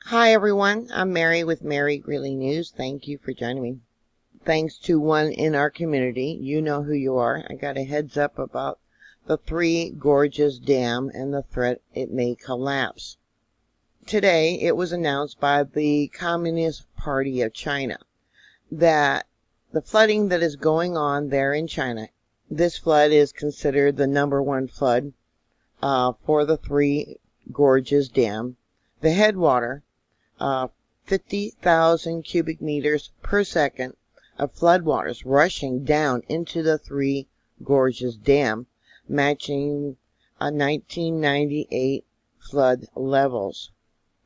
Hi everyone, I'm Mary with Mary Greeley News. Thank you for joining me. Thanks to one in our community, you know who you are, I got a heads up about the Three Gorges Dam and the threat it may collapse. Today, it was announced by the Communist Party of China that the flooding that is going on there in China, this flood is considered the #1 flood for the Three Gorges Dam. The headwater, 50,000 cubic meters per second of floodwaters rushing down into the Three Gorges Dam, matching 1998 flood levels.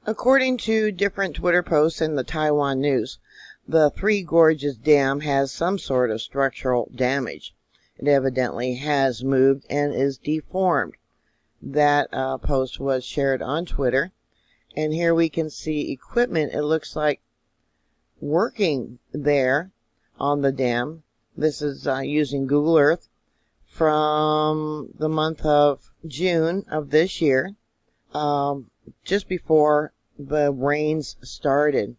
According to different Twitter posts in the Taiwan news, the Three Gorges Dam has some sort of structural damage. It evidently has moved and is deformed. That post was shared on Twitter. And here we can see equipment, it looks like, working there on the dam. This is using Google Earth from the month of June of this year, just before the rains started.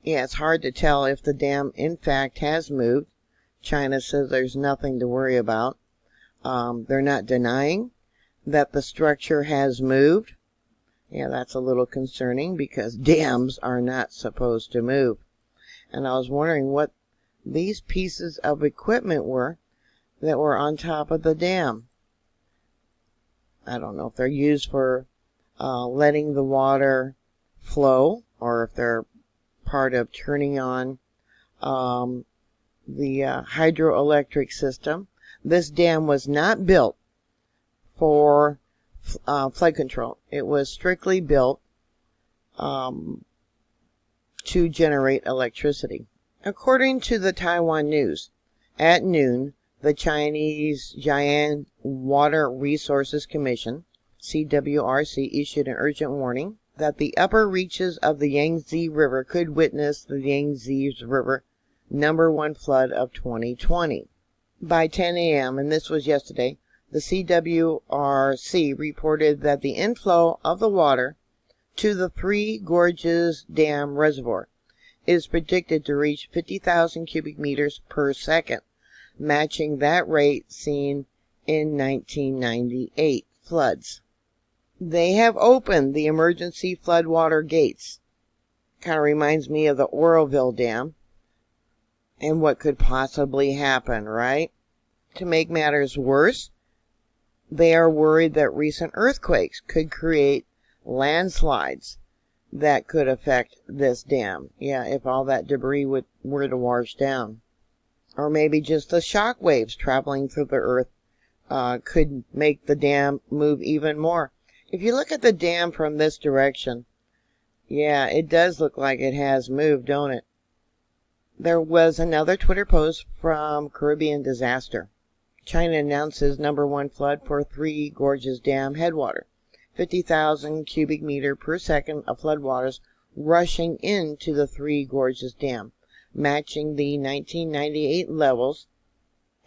Yeah, it's hard to tell if the dam in fact has moved. China says there's nothing to worry about. They're not denying that the structure has moved. Yeah, that's a little concerning because dams are not supposed to move. And I was wondering what these pieces of equipment were that were on top of the dam. I don't know if they're used for letting the water flow or if they're part of turning on the hydroelectric system. This dam was not built for flood control. It was strictly built to generate electricity. According to the Taiwan news, at noon, the Chinese Jian Water Resources Commission, CWRC, issued an urgent warning that the upper reaches of the Yangtze River could witness the Yangtze River #1 flood of 2020. By 10 a.m., and this was yesterday, the CWRC reported that the inflow of the water to the Three Gorges Dam reservoir is predicted to reach 50,000 cubic meters per second, matching that rate seen in 1998 floods. They have opened the emergency floodwater gates. Kind of reminds me of the Oroville Dam and what could possibly happen, right? To make matters worse, they are worried that recent earthquakes could create landslides that could affect this dam. Yeah, if all that debris were to wash down. Or maybe just the shock waves traveling through the earth could make the dam move even more. If you look at the dam from this direction, yeah, it does look like it has moved, don't it? There was another Twitter post from Caribbean Disaster. China announces #1 flood for Three Gorges Dam headwater. 50,000 cubic meter per second of floodwaters rushing into the Three Gorges Dam, matching the 1998 levels,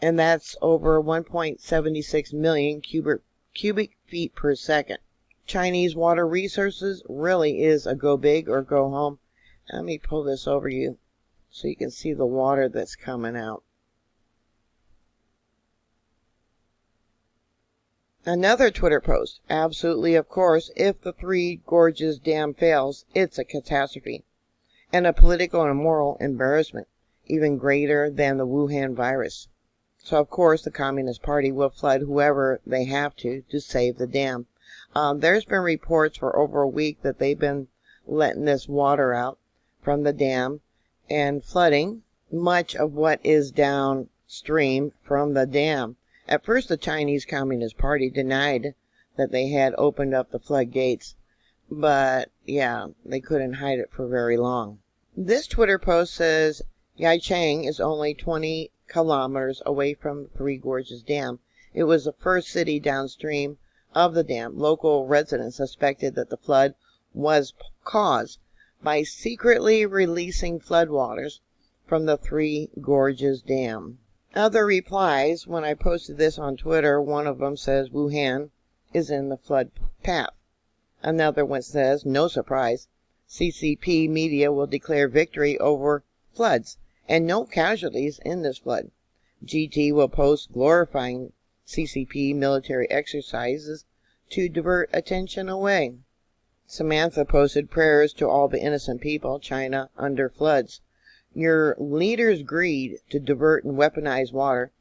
and that's over 1.76 million cubic feet per second. Chinese Water Resources really is a go big or go home. Let me pull this over you so you can see the water that's coming out. Another Twitter post. Absolutely, of course, if the Three Gorges Dam fails, it's a catastrophe and a political and moral embarrassment, even greater than the Wuhan virus. So, of course, the Communist Party will flood whoever they have to save the dam. There's been reports for over a week that they've been letting this water out from the dam and flooding much of what is downstream from the dam. At first, the Chinese Communist Party denied that they had opened up the floodgates, but yeah, they couldn't hide it for very long. This Twitter post says Yichang is only 20 kilometers away from Three Gorges Dam. It was the first city downstream of the dam. Local residents suspected that the flood was caused by secretly releasing floodwaters from the Three Gorges Dam. Other replies, when I posted this on Twitter, one of them says Wuhan is in the flood path. Another one says, no surprise, CCP media will declare victory over floods and no casualties in this flood. GT will post glorifying CCP military exercises to divert attention away. Samantha posted prayers to all the innocent people, China, under floods. Your leaders' greed to divert and weaponize water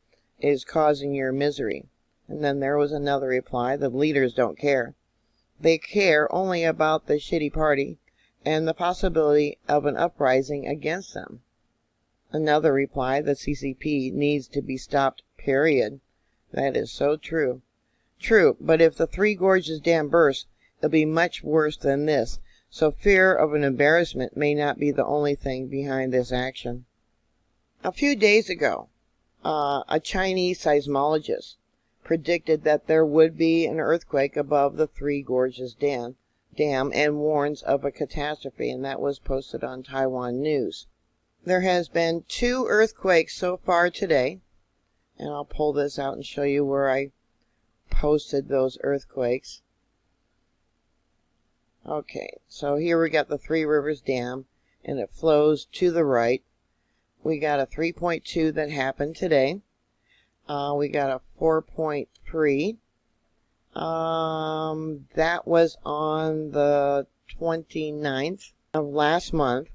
is causing your misery. And then there was another reply, the leaders don't care. They care only about the shitty party and the possibility of an uprising against them. Another reply, the CCP needs to be stopped, period. That is so true. True, but if the Three Gorges Dam bursts, it'll be much worse than this, so fear of an embarrassment may not be the only thing behind this action. A few days ago, a Chinese seismologist predicted that there would be an earthquake above the Three Gorges Dam and warns of a catastrophe, and that was posted on Taiwan News. There has been 2 earthquakes so far today, and I'll pull this out and show you where I posted those earthquakes. Okay, so here we got the Three Rivers Dam, and it flows to the right. We got a 3.2 that happened today. We got a 4.3. That was on the 29th of last month,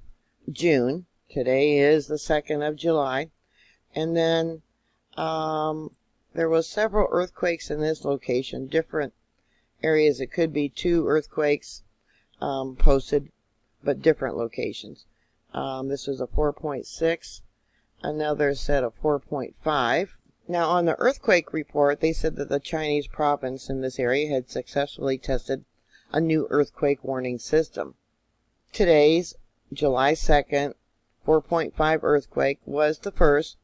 June. Today is the 2nd of July. And then there was several earthquakes in this location, different areas. It could be 2 earthquakes posted, but different locations. This was a 4.6, another set of 4.5. Now, on the earthquake report, they said that the Chinese province in this area had successfully tested a new earthquake warning system. Today's July 2nd 4.5 earthquake was the first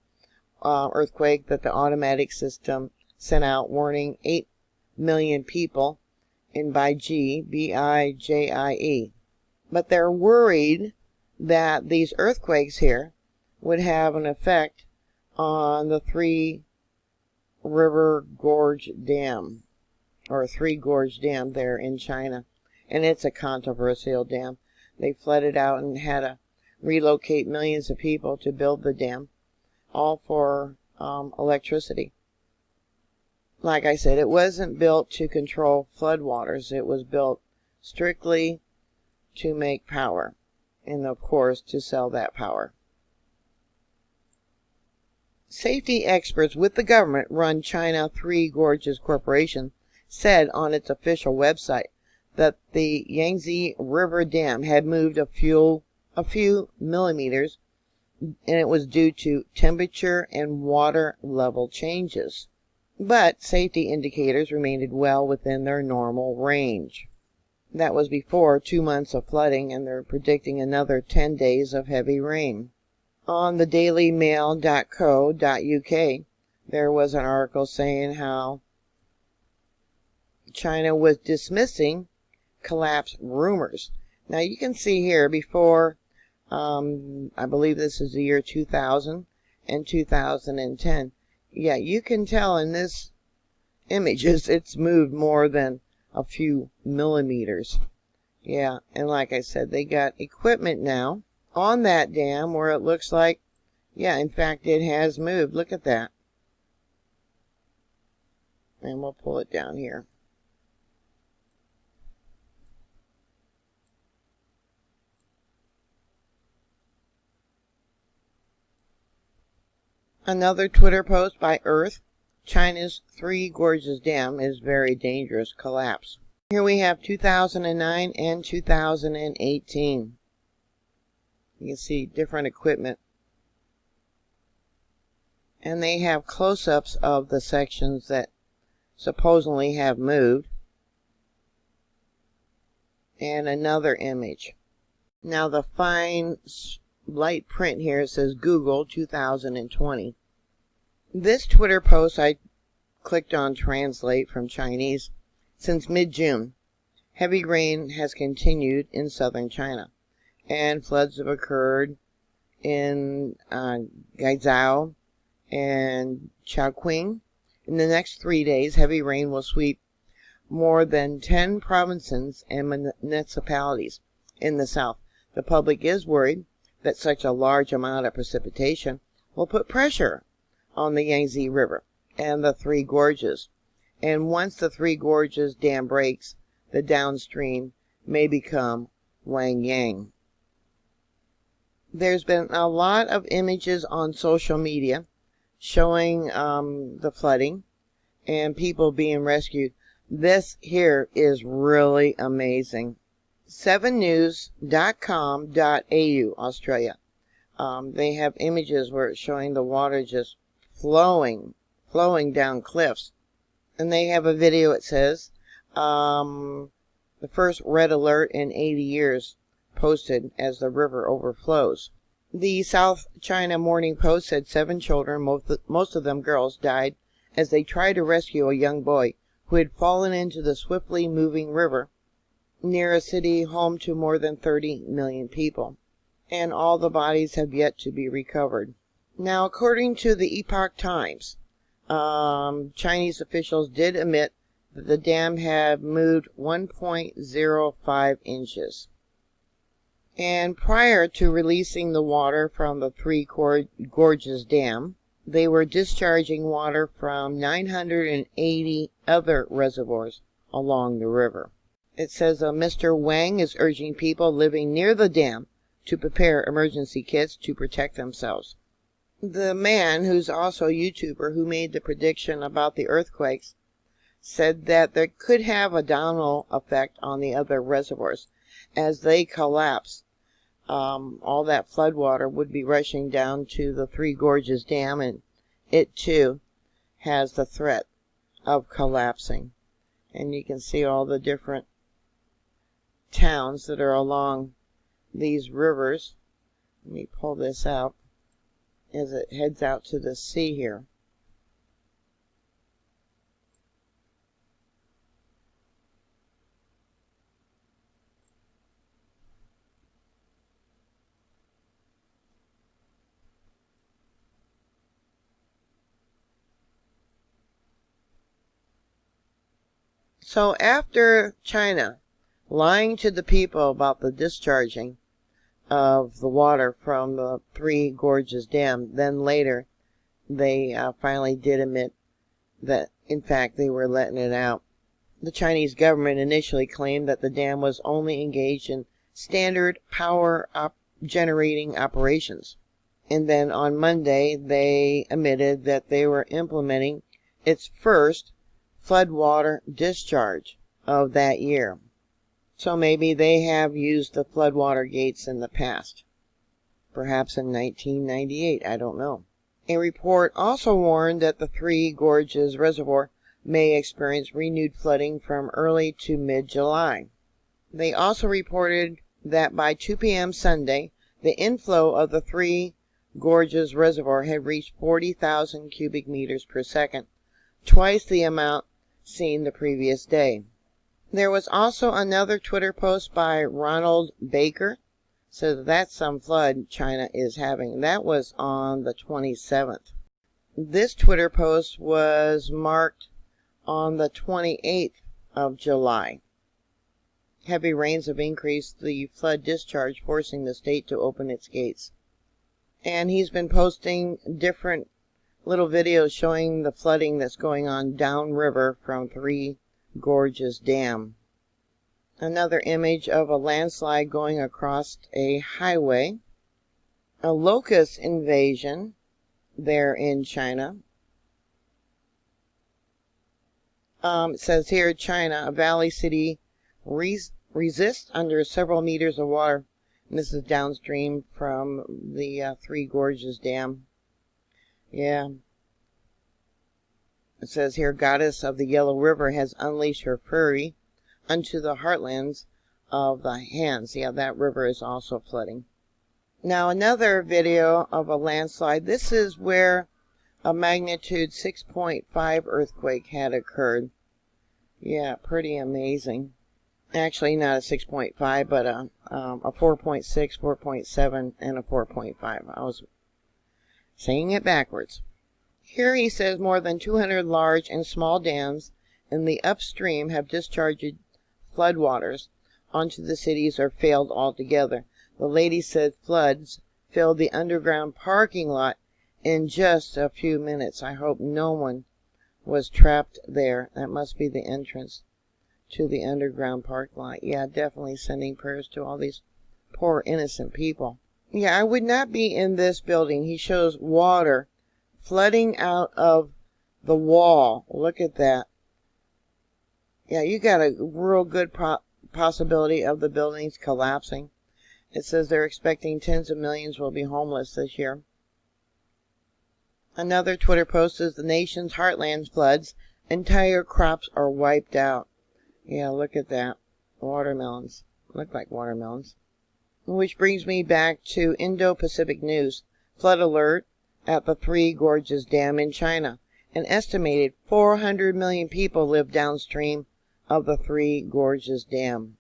earthquake that the automatic system sent out, warning 8 million people in Bijie. But they're worried that these earthquakes here would have an effect on the Three Gorge Dam there in China. And it's a controversial dam. They flooded out and had to relocate millions of people to build the dam, all for electricity. Like I said, it wasn't built to control floodwaters. It was built strictly to make power, and of course to sell that power. Safety experts with the government-run China Three Gorges Corporation said on its official website that the Yangtze River Dam had moved a few millimeters, and it was due to temperature and water level changes. But safety indicators remained well within their normal range. That was before 2 months of flooding, and they're predicting another 10 days of heavy rain. On the dailymail.co.uk, there was an article saying how China was dismissing collapse rumors. Now you can see here before, I believe this is the year 2000 and 2010. Yeah, you can tell in this images it's moved more than a few millimeters. Yeah, and like I said, they got equipment now on that dam where it looks like, yeah, in fact it has moved. Look at that. And we'll pull it down here. Another Twitter post by Earth. China's Three Gorges Dam is very dangerous. Collapse. Here we have 2009 and 2018. You can see different equipment. And they have close-ups of the sections that supposedly have moved. And another image. Now the fine light print here says Google 2020. This Twitter post I clicked on translate from Chinese. Since mid-June, heavy rain has continued in southern China, and floods have occurred in Guizhou and Chongqing. In the next 3 days, heavy rain will sweep more than 10 provinces and municipalities, in the south. The public is worried that such a large amount of precipitation will put pressure on the Yangtze River and the Three Gorges. And once the Three Gorges Dam breaks, the downstream may become Wangyang. There's been a lot of images on social media showing the flooding and people being rescued. This here is really amazing. 7news.com.au, Australia. They have images where it's showing the water just flowing down cliffs. And they have a video, it says, the first red alert in 80 years posted as the river overflows. The South China Morning Post said 7 children, most of them girls, died as they tried to rescue a young boy who had fallen into the swiftly moving river near a city home to more than 30 million people. And all the bodies have yet to be recovered. Now, according to the Epoch Times, Chinese officials did admit that the dam had moved 1.05 inches. And prior to releasing the water from the Three Gorges Dam, they were discharging water from 980 other reservoirs along the river. It says Mr. Wang is urging people living near the dam to prepare emergency kits to protect themselves. The man, who's also a YouTuber who made the prediction about the earthquakes, said that they could have a domino effect on the other reservoirs. As they collapse, all that flood water would be rushing down to the Three Gorges Dam, and it too has the threat of collapsing. And you can see all the different towns that are along these rivers. Let me pull this out as it heads out to the sea here. So after China lying to the people about the discharging of the water from the Three Gorges Dam, then later they finally did admit that in fact they were letting it out. The Chinese government initially claimed that the dam was only engaged in standard power generating operations. And then on Monday they admitted that they were implementing its first floodwater discharge of that year. So maybe they have used the floodwater gates in the past. Perhaps in 1998, I don't know. A report also warned that the Three Gorges Reservoir may experience renewed flooding from early to mid-July. They also reported that by 2 p.m. Sunday, the inflow of the Three Gorges Reservoir had reached 40,000 cubic meters per second, twice the amount seen the previous day. There was also another Twitter post by Ronald Baker. So that's some flood China is having. That was on the 27th. This Twitter post was marked on the 28th of July. Heavy rains have increased the flood discharge, forcing the state to open its gates. And he's been posting different little videos showing the flooding that's going on downriver from Three Gorges Dam. Another image of a landslide going across a highway. A locust invasion there in China. It says here, China, a valley city resists under several meters of water. And this is downstream from the Three Gorges Dam. Yeah. It says here, goddess of the Yellow River has unleashed her fury unto the heartlands of the Han's. Yeah, that river is also flooding. Now another video of a landslide. This is where a magnitude 6.5 earthquake had occurred. Yeah, pretty amazing. Actually, not a 6.5, but a 4.6, 4.7, and a 4.5. I was saying it backwards. Here he says more than 200 large and small dams in the upstream have discharged floodwaters onto the cities or failed altogether. The lady said floods filled the underground parking lot in just a few minutes. I hope no one was trapped there. That must be the entrance to the underground parking lot. Yeah, definitely sending prayers to all these poor innocent people. Yeah, I would not be in this building. He shows water flooding out of the wall. Look at that. Yeah, you got a real good possibility of the buildings collapsing. It says they're expecting tens of millions will be homeless this year. Another Twitter post is the nation's heartland floods. Entire crops are wiped out. Yeah, look at that. Watermelons. Look like watermelons. Which brings me back to Indo-Pacific news. Flood alert at the Three Gorges Dam in China. An estimated 400 million people live downstream of the Three Gorges Dam.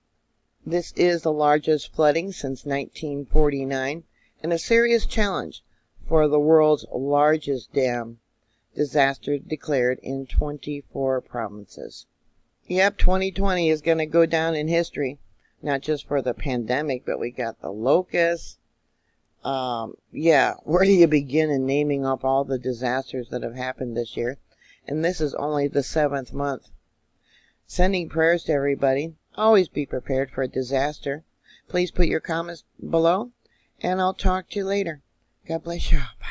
This is the largest flooding since 1949 and a serious challenge for the world's largest dam. Disaster declared in 24 provinces. Yep, 2020 is going to go down in history, not just for the pandemic, but we got the locusts. Yeah, where do you begin in naming off all the disasters that have happened this year? And this is only the 7th month. Sending prayers to everybody. Always be prepared for a disaster. Please put your comments below, and I'll talk to you later. God bless you. Bye.